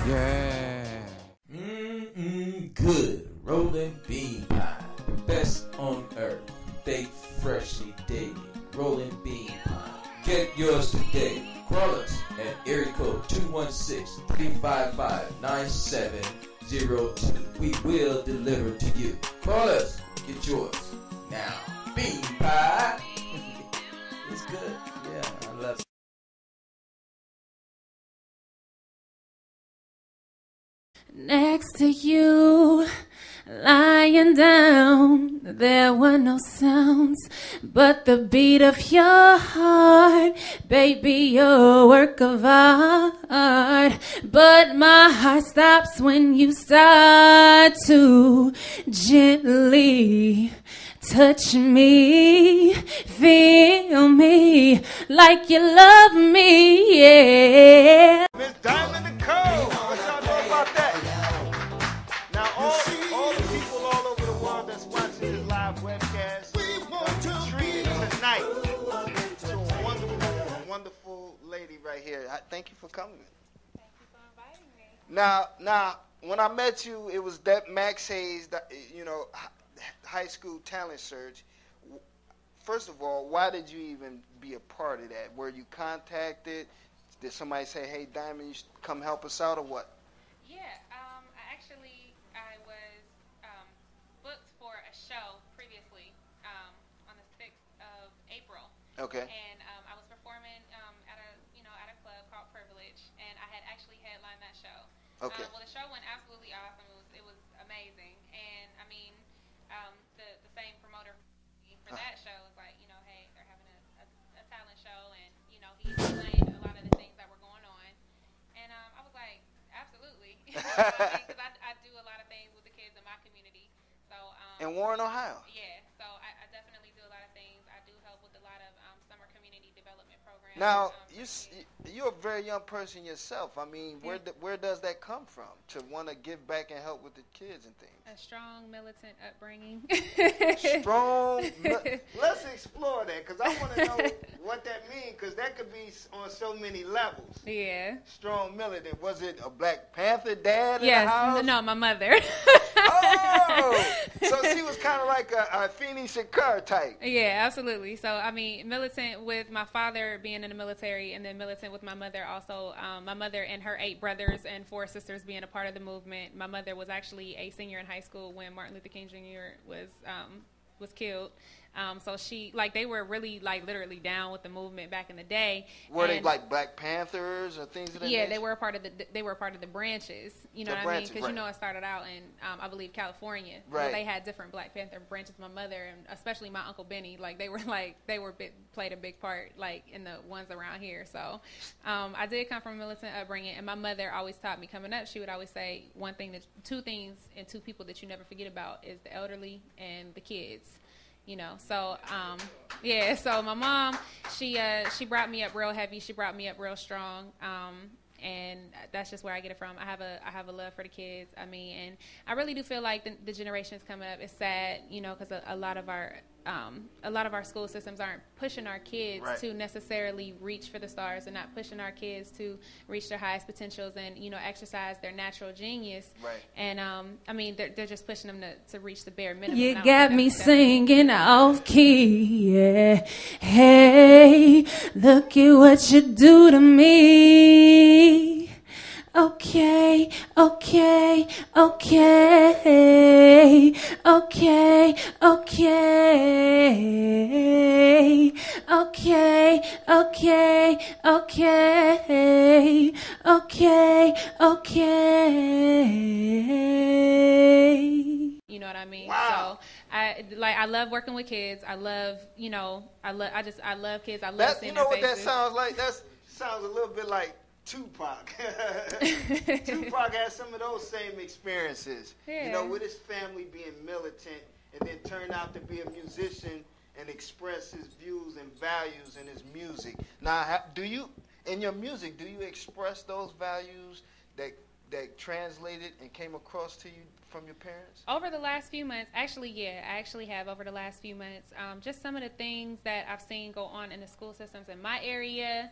Yeah. Good rolling bean pie, the best on earth. Baked freshly daily, rolling bean pie. Get yours today. Call us at area code 216-355-9702. We will deliver to you. Call us. Get yours now. Bean pie. It's good. Yeah, I love it. Next to you, lying down, there were no sounds but the beat of your heart. Baby, you're a work of art, but my heart stops when you start to gently touch me, feel me like you love me, yeah. Miss Diamond Nicole, what y'all know about that? Now, all the people all over the world that's watching this live webcast, treated tonight to a wonderful, wonderful lady right here. Thank you for coming. Thank you for inviting me. Now, when I met you, it was that Max Hayes, high school talent search. First of all, why did you even be a part of that? Were you contacted? Did somebody say, "Hey, Diamond, you should come help us out," or what? Yeah, I was booked for a show previously on the 6th of April. Okay. And I was performing at a club called Privilege, and I had actually headlined that show. Okay. Well, the show went absolutely awesome. It was amazing, and I mean, the same promoter for that show was like, hey, they're having a talent show, and he explained a lot of the things that were going on, and I was like, absolutely, because I do a lot of things with the kids in my community. So In Warren, Ohio. Yeah, so I definitely do a lot of things. I do help with a lot of summer community development programs. Now, you're a very young person yourself. I mean, where does that come from to want to give back and help with the kids and things? A strong militant upbringing. Let's explore that, because I want to know what that means, because that could be on so many levels. Yeah. Strong militant. Was it a Black Panther dad in the house? Yes, no, my mother. Oh, so she was kind of like a Phoenix Shakur type. Yeah, absolutely. So, I mean, militant with my father being in the military, and then militant with my mother also. My mother and her 8 brothers and 4 sisters being a part of the movement. My mother was actually a senior in high school when Martin Luther King Jr. was killed. So they were really literally down with the movement back in the day. Were they like Black Panthers or things of that nature? Yeah, they were a part of the branches. You know what I mean? Because it started out in I believe California. Right. So they had different Black Panther branches. My mother and especially my Uncle Benny, played a big part in the ones around here. So I did come from a militant upbringing, and my mother always taught me coming up. She would always say 2 things and 2 people that you never forget about is the elderly and the kids. So my mom, she brought me up real heavy. She brought me up real strong. And that's just where I get it from. I have a love for the kids. I mean, and I really do feel like the generations coming up, it's sad, because a lot of our school systems aren't pushing our kids to necessarily reach for the stars, and not pushing our kids to reach their highest potentials and exercise their natural genius. Right. And I mean, they're just pushing them to reach the bare minimum. You got me singing off key, yeah. Hey, look at what you do to me. Okay, okay, okay, okay, okay, okay, okay, okay, okay, okay. You know what I mean? Wow. So I love working with kids. I love I love kids. I love seeing their faces. You know what that sounds like? That sounds a little bit like Tupac. Tupac has some of those same experiences. Yeah. With his family being militant, and then turned out to be a musician and express his views and values in his music. Now, in your music, do you express those values that translated and came across to you from your parents? Over the last few months, actually, yeah, I actually have over the last few months. Just some of the things that I've seen go on in the school systems in my area.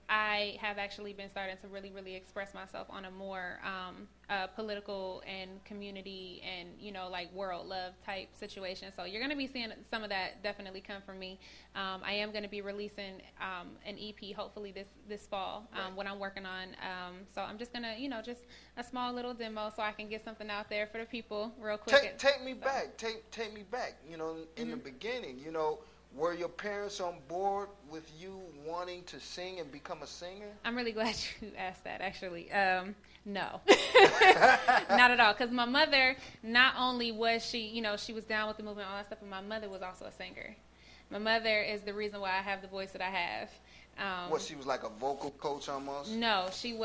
I I have actually been starting to really, really express myself on a more political and community and, you know, like world love type situation. So you're going to be seeing some of that definitely come from me. I am going to be releasing an EP hopefully this fall, what I'm working on. So I'm just going to, you know, just a small little demo so I can get something out there for the people real quick. Take me back. Take me back. You know, in the beginning, you know, were your parents on board with you wanting to sing and become a singer? I'm really glad you asked that, actually. No. Not at all. Because my mother, not only was she, you know, she was down with the movement and all that stuff, but my mother was also a singer. My mother is the reason why I have the voice that I have. She was like a vocal coach almost? No, she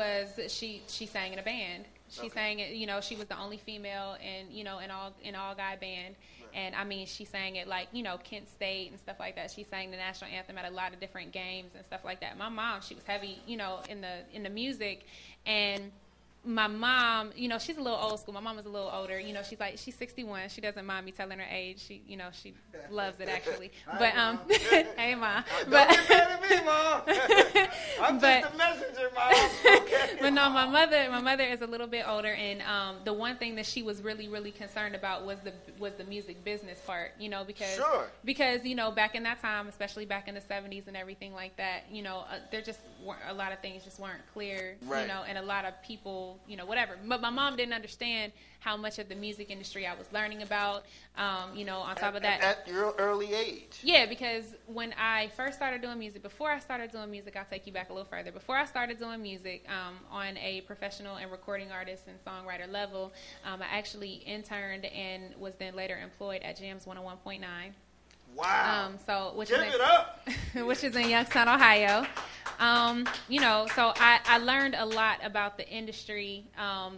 sang in a band. She sang it, you know, she was the only female in, you know, in all guy band. And I mean, she sang it like, you know, Kent State and stuff like that. She sang the national anthem at a lot of different games and stuff like that. My mom, she was heavy, you know, in the music. And my mom, you know, she's a little old school. My mom is a little older. You know, she's 61. She doesn't mind me telling her age. She, you know, she loves it actually. But hey, Mom. Don't get mad at me, Mom. I'm just a messenger, Mom. Okay. But no, my mother is a little bit older, and the one thing that she was really, really concerned about was the music business part. You know, because you know, back in that time, especially back in the 70s and everything like that, you know, there just weren't a lot of things just weren't clear. Right. You know, and a lot of people, you know, whatever. But my mom didn't understand how much of the music industry I was learning about. You know, on top of that, at your early age. Yeah, because when I first started doing music, before I started doing music, I'll take you back a little further. Before I started doing music on a professional and recording artist and songwriter level, I actually interned and was then later employed at Jams 101.9. Wow. Which is in Youngstown, Ohio. You know, so I learned a lot about the industry.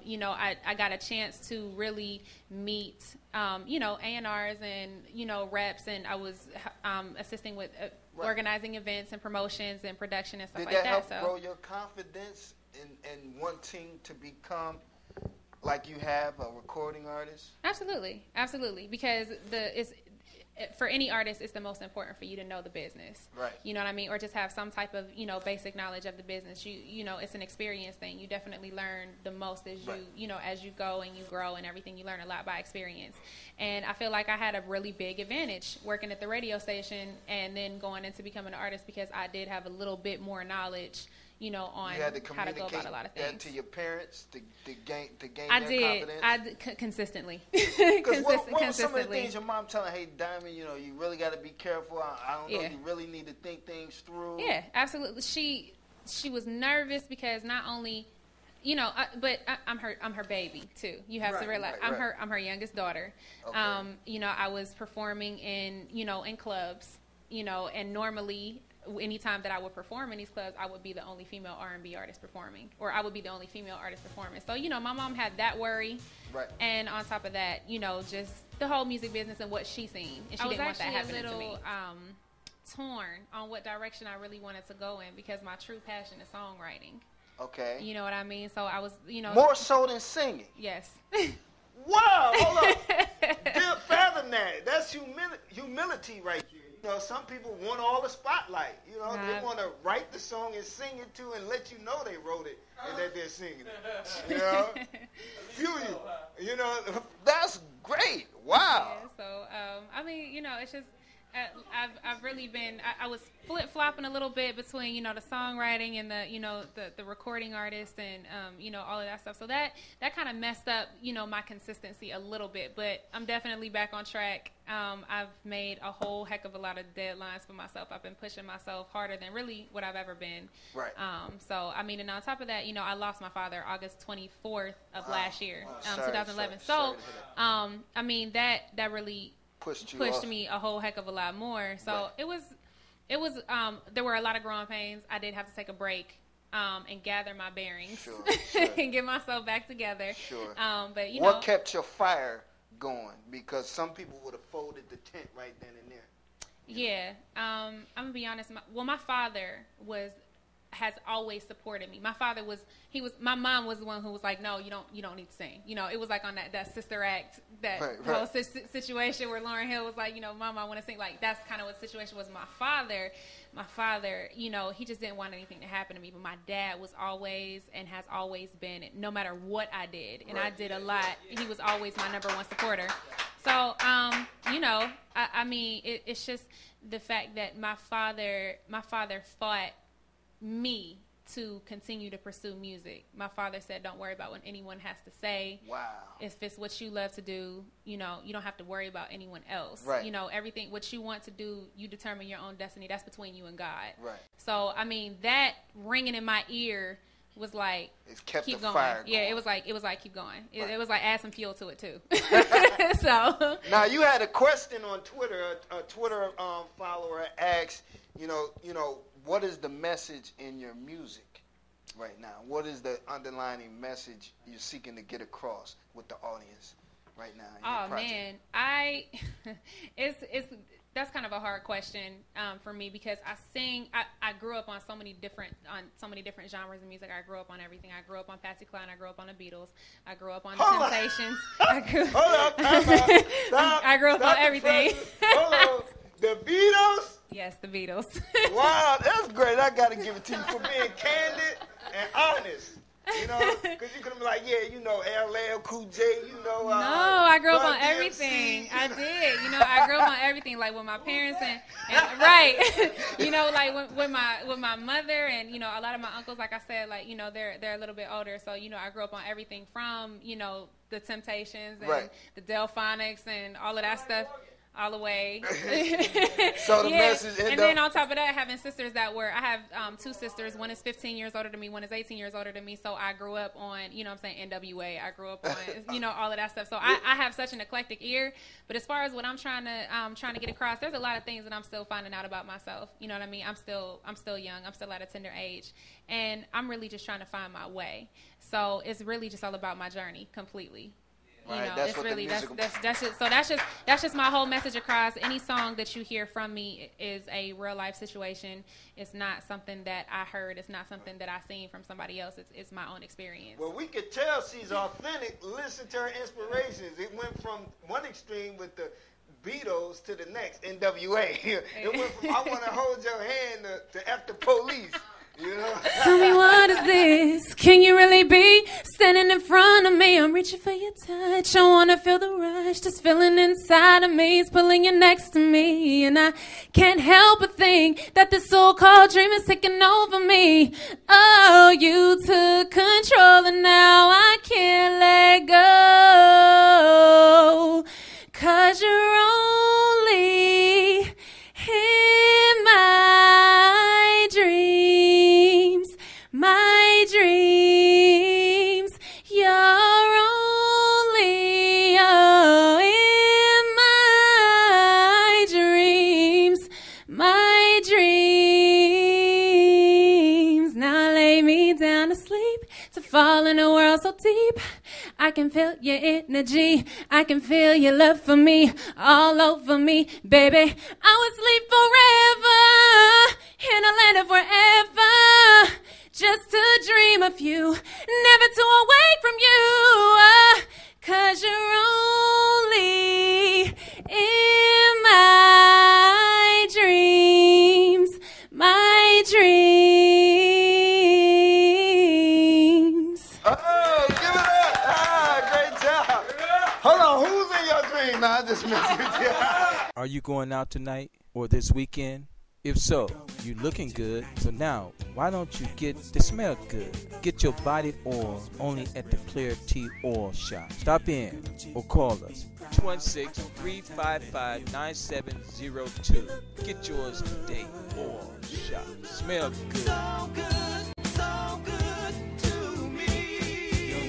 You know, I got a chance to really meet, you know, A&Rs and, you know, reps, and I was assisting with organizing events and promotions and production and stuff like that. Did that help grow your confidence in wanting to become like you have a recording artist? Absolutely. Because for any artist, it's the most important for you to know the business. Right. You know what I mean? Or just have some type of, you know, basic knowledge of the business. You know, it's an experience thing. You definitely learn the most as you know, as you go and you grow and everything. You learn a lot by experience. And I feel like I had a really big advantage working at the radio station and then going into becoming an artist because I did have a little bit more knowledledge, you know, on how to go about a lot of things. That to your parents to gain I their did. confidence? I did consistently. What were some of the things your mom telling, hey, Diamond, you know, you really got to be careful. I don't know, you really need to think things through. Yeah, absolutely. She was nervous because not only, you know, I'm her baby too. You have to realize I'm her youngest daughter. Okay. You know, I was performing in clubs, you know, and normally anytime that I would perform in these clubs, I would be the only female R&B artist performing, or I would be the only female artist performing. So, you know, my mom had that worry. Right. And on top of that, you know, just the whole music business and what she seen. And she didn't want that happening to me. I was actually a little torn on what direction I really wanted to go in because my true passion is songwriting. Okay. You know what I mean? So I was, you know. More so than singing? Yes. Wow, hold up. Didn't fathom that. That's humility right here. You know, some people want all the spotlight. You know, they want to write the song and sing it too and let you know they wrote it and that they're singing it. You know? You know, that's great. Wow. Yeah, so, I mean, you know, it's just, I've really been, I was flip-flopping a little bit between, you know, the songwriting and the, you know, the recording artist and, you know, all of that stuff. So that kind of messed up, you know, my consistency a little bit, but I'm definitely back on track. I've made a whole heck of a lot of deadlines for myself. I've been pushing myself harder than really what I've ever been. Right. So, I mean, and on top of that, you know, I lost my father August 24th of last year, 2011. Sorry, I mean, that really pushed me a whole heck of a lot more. So it was there were a lot of growing pains. I did have to take a break and gather my bearings and get myself back together. Sure. But you know, what kept your fire going? Because some people would have folded the tent right then and there. Yeah. I'm gonna be honest. My father was has always supported me. My father my mom was the one who was like, no, you don't need to sing. You know, it was like on that sister act, that whole situation where Lauryn Hill was like, you know, Mom, I want to sing. Like, that's kind of what the situation was. My father, you know, he just didn't want anything to happen to me. But my dad was always and has always been, no matter what I did, and I did a lot, he was always my number one supporter. So, you know, I mean, it's just the fact that my father fought me to continue to pursue music. My father said, don't worry about what anyone has to say. Wow. If it's what you love to do, you know, you don't have to worry about anyone else. Right. You know, everything, what you want to do, you determine your own destiny. That's between you and God. Right. So, I mean, that ringing in my ear was like, it's kept keep the going. Fire going. Yeah, it was like keep going. It was like add some fuel to it too. So now you had a question on Twitter. A Twitter follower asked, you know, what is the message in your music right now? What is the underlying message you're seeking to get across with the audience right now? Oh man, that's kind of a hard question for me, because I grew up on so many different genres of music. I grew up on everything. I grew up on Patsy Cline. I grew up on the Beatles. I grew up on the Temptations. I grew up on everything. Hold on. The Beatles? Yes, the Beatles. Wow, that's great. I got to give it to you for being candid and honest. You know, because you could be like, yeah, you know, LL Cool J, you know. No, I grew up on everything. I did. You know, I grew up on everything, like with my parents and right. You know, like with my mother and, you know, a lot of my uncles, like I said, like, you know, they're a little bit older. So, you know, I grew up on everything from, you know, the Temptations and the Delphonics and all of that stuff. All the way. So the message. And then on top of that, having sisters I have two sisters. One is 15 years older than me. One is 18 years older than me. So I grew up on, you know what I'm saying, NWA. I grew up on, you know, all of that stuff. So I have such an eclectic ear. But as far as what I'm trying to get across, there's a lot of things that I'm still finding out about myself. You know what I mean? I'm still young. I'm still at a tender age. And I'm really just trying to find my way. So it's really just all about my journey completely. You know, it's really that's just my whole message across. Any song that you hear from me is a real life situation. It's not something that I heard. It's not something that I seen from somebody else. It's my own experience. Well, we could tell she's authentic. Listen to her inspirations. It went from one extreme with the Beatles to the next, NWA. It went from I want to hold your hand to F the police. You know? Tell me, what is this? Can you really be standing in front of me? I'm reaching for your touch. I want to feel the rush. Just feeling inside of me. It's pulling you next to me. And I can't help but think that this so-called dream is taking over me. Oh, you took control and now I can't let go. 'Cause you're only in my dreams. My dreams, you're only in my dreams. My dreams. Now lay me down to sleep, to fall in a world so deep. I can feel your energy. I can feel your love for me all over me, baby. I would sleep forever in a land of forever, just to dream of you, never to awake from you. 'Cause you're only in my dreams. My dreams. Oh, give it up. Great job. Hold on, who's in your dream? No, I just messed with you. Are you going out tonight or this weekend? If so, you looking good. So now, why don't you get the smell good? Get your body oil only at the Clarity Oil Shop. Stop in or call us 216-355-9702. Get yours today. Oil Shop. Smell good.